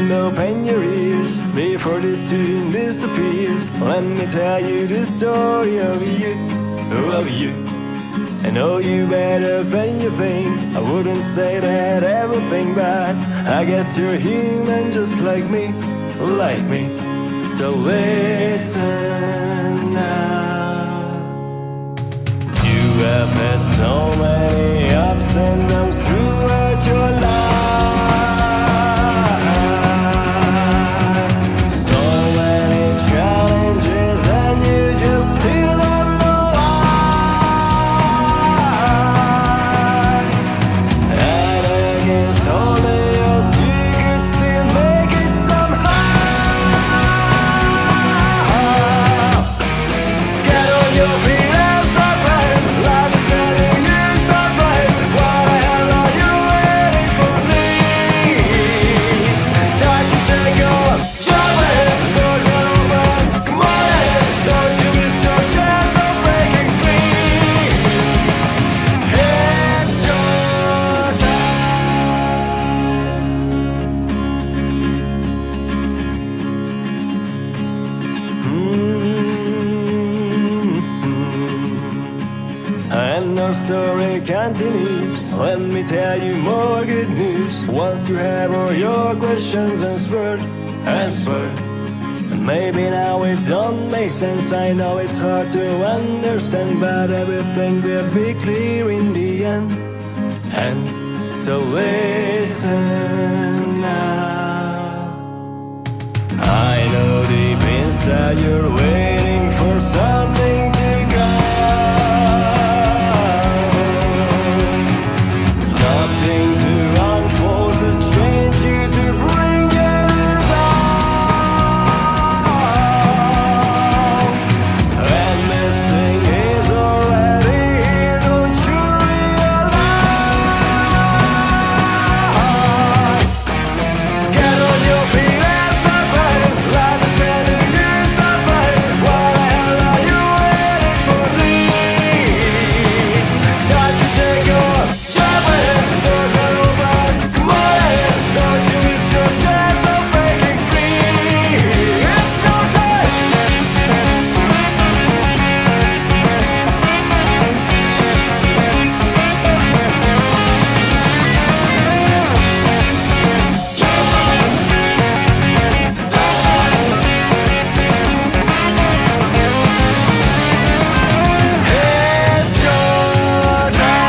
friend, open your ears before this tune disappears. Let me tell you the story of you. I know you better than you think. I wouldn't say that everything bad. I guess you're human just like me. So listen now. You have had so many ups and downs throughout your life. So many challenges and you just still don't know why. And against all the odds you could still make it somehow. Get on your feet and start right. Life is telling you start right. What the hell are you waiting for? Please, time to take on. Jump ahead, doors are open. Come on ahead, don't you miss your chance of breaking free. It's your And our story continues. Let me tell you more good news. Once you have all your questions answered, and maybe now it don't make sense. I know it's hard to understand, but everything will be clear in the end. And so listen now. I know deep inside you're waiting for something to go. Something to unfold, to change you, to bring you down. And this thing is already here, don't you realize? Get on your feet and start fighting. Life is telling you start fighting. What the hell are you waiting for? Please, time to take on. Jump ahead, doors are open. Come on ahead, don't you miss your chance of breaking free. It's your time. It's your time.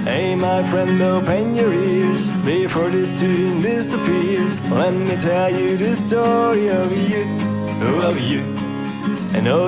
Hey my friend, open your ears before this tune disappears. Let me tell you the story of you. I know